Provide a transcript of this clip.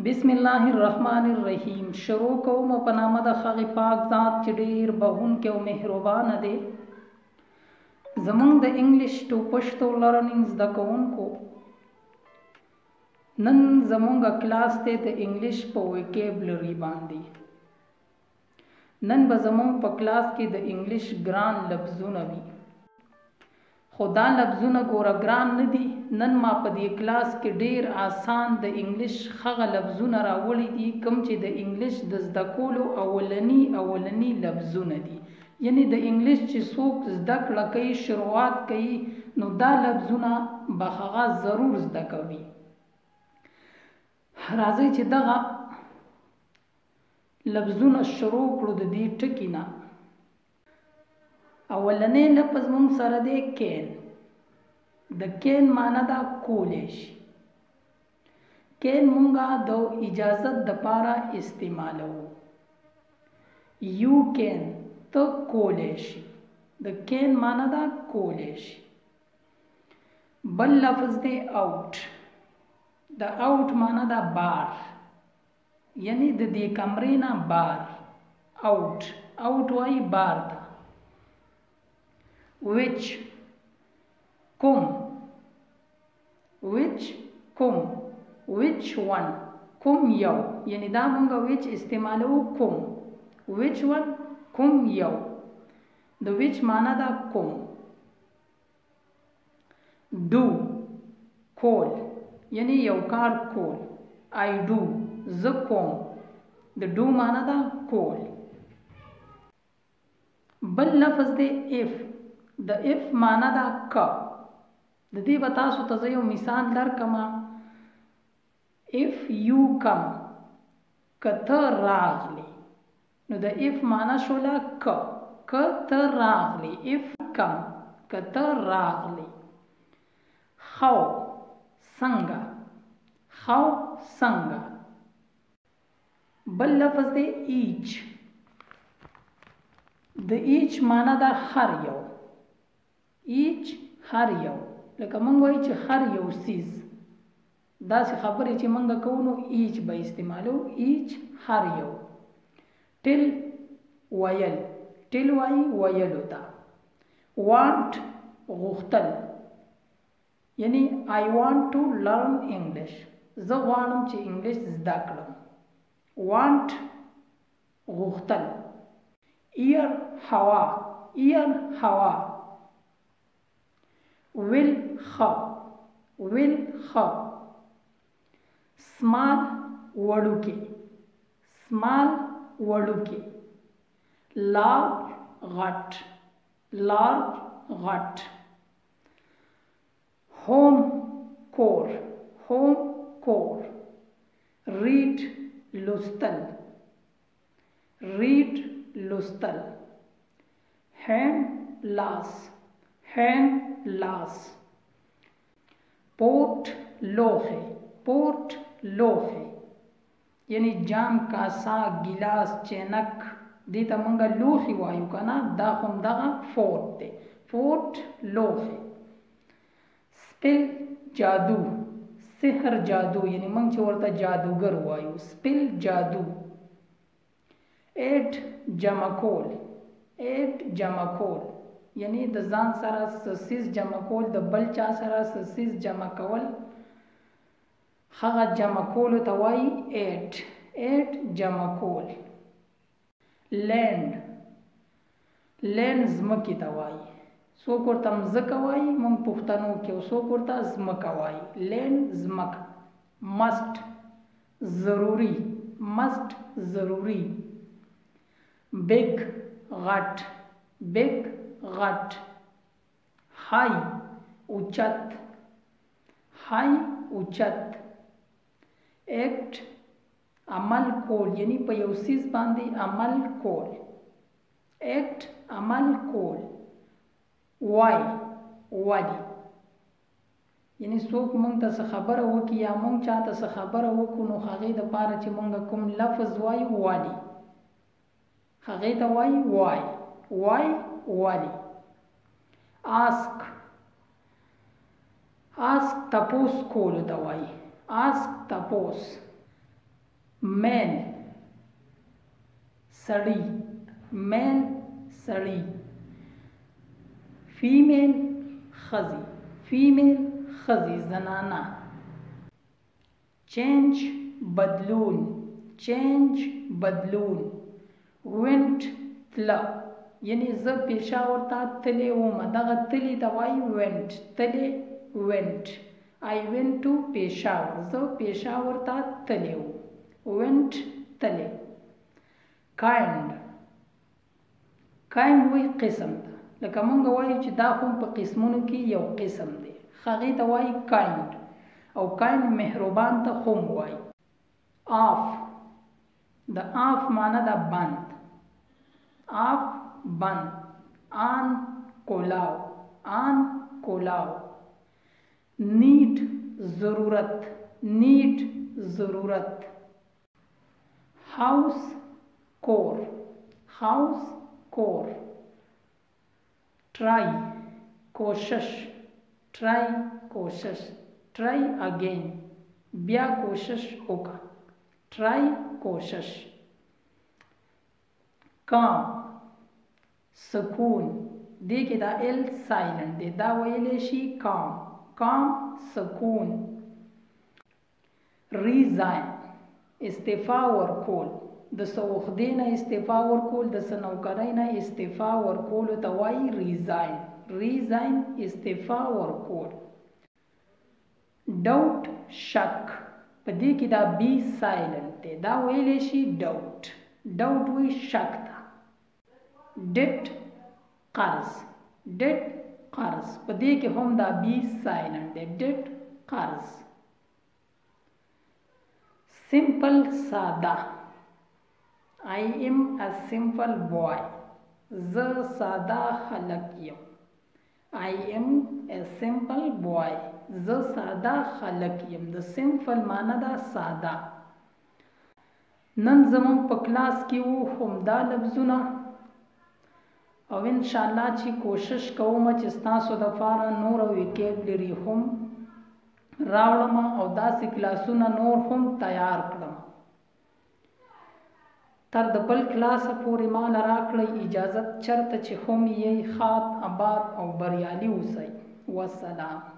बिस्मिल्लाहिर्रहमानिर्रहीम। शुरू कोम په نامه د هغې پاک ذات چې ډېر بخښونکی او مهربانه دی. زموږ د انګلیش ټو پښتو لرنینګ زده کوونکو، نن زموږ کلاس دی د انګلیش په ویکیبلري باندې. نن به زموږ په کلاس کې د انګلیش ګران لفظونه وي، خو دا لفظونه ګوره ګران نه دي. نن ما په دې کلاس کې ډیر آسان د انګلیش هغه لفظونه راوړي دي کوم چې د انګلیش د زده کولو اولنی لفظونه دي. یعنی د انګلیش چې څوک زده کړه کوي، شروعات کوي، نو دا لفظونه به هغه ضرور زده کوي. راځئ چې دغه لفظونه شروع کړو د دې ټکي نه. اولنی لفظ مونږ سره دی کین. د کین معنی دا کولی شي. کین مونږه د اجازت د پاره استعمالو. یو کین ته کولی شي. د کین معنی دا کولی شي. بل لفظ دی آوٹ. د آوٹ معنی دا بار، یعنی د دې کمرې نه بار. آوٹ آوٹ وایي بار ته. which کوم، which کوم، which one کوم یو، یعنی دا مونږه which استعمالو کوم. which one کوم یو. د which معنی دا کوم. do کول، یعنی یو کار کول. I do زه کوم. د do معنی دا کول. بل لفظ دی if. د if معنی دا که. د دې به تاسو ته زه یو مثال درکمه. if you come، که ته راغلی، نو د if معنی شوله که. که ته راغلی. if come که ته راغلی. how څنګه. how څنګه. بل لفظ دی each. د each معنی دا هر یو. each هر یو. لکه مونږ وایو چې هر یو سیز. داسې خبرې چې مونږ کوو نو each به استعمالو. each هر یو. ټل ویل. ټل وایي ویلو ته. want غوښتل، یعنی I want to learn English. زه غواړم چې انګلیش زده کړم. want غوښتل. ear هوا. ear هوا. will خ. will خ. small وړوکی. small وړوکی. large غټ. large غټ. home کور. home کور. read لوستل. read لوستل. hand لاس. hand لاس. پورټ لوښی. پورټ لوښی، یعنی جام، کاسا، ګیلاس، چینک، دې ته مونږه لوښي وایو که نه. دا خو همدغه فورټ دی. فورټ لوښی. سپل جادو. سحر جادو، یعنی مونږ چې ورته جادوګر وایو. سپل جادو. ایټ جمع کول. ایټ جمع کول، یعنی د ځان سره سسیز جمع کول، د بل چا سره سسیز جمع کول، هغه جمع کولو ته وایي ایټ. ایټ جمع کول. لینډ. لینډ ځمکې ته وایي. څوک ورته مځکه وایي مونږ پښتنو کې، او څوک ورته ځمکه وایي. لینډ ځمکه. مست ضروري. مست ضروري. بگ غټ. بگ غټ. های اوچت. های اوچت. ایکٹ عمل کول، یعنی په یو سیز باندې عمل کول. ایکٹ عمل کول. وای ولی، یعنی څوک مونږ ته څه خبره وکړي یا مونږ چاته څه خبره وکړو، نو هغې دپاره چې مونږ کوم لفظ وایو والی، هغې ته وایي وای. وای والی. آسک. آسک تپوس کولو ته وایي. آسک تپوس. male سړی male سړی female ښځی female ښځی زنانه change بدلون change بدلون went تله یعنی زه پېښور ته تللی وم دغه تللی ته وایي went تللی went I went to پېښور زه پېښور ته تللی وم went تللی kind وایي قسم ته لکه مونږ وایو چې دا خو په قسمونو کې یو قسم دی هغې ته وایي kind او kind مهربان ته خو وایي off د off معنی ده بند off بند آن کولاو need ضرورت house کور try کوشش try again بیا کوشش وکړه try کوشش calm سکون دې کې دا ال سایلنٹ دی دا ویلی شي calm سکون resign استعفا ورکول د څه عهدې نه استعفا ورکول د څه نوکرۍ نه استعفا ورکولو ته وایي resign استعفا ورکول doubt شک په دې کې دا بی سایلنٹ دی دا ویلی شي doubt وی شک ته debt قرض په دې کې هم دا بی سایلنٹ دی debt قرض simple ساده I am a simple boy زه ساده خلک یم I am a simple boy زه ساده خلک یم د simple معنی ده ساده نن زموږ په کلاس کې وو همدا لفظونه او انشاءالله چې کوشش کوم چې ستاسو دپاره نور ویکیبلري هم راوړم او داسې کلاسونه نور هم تیار کړم تر د بل کلاسه پورې مال راکړئ اجازت چرته چې هم یې ښاد آباد او بریالي اوسئ والسلام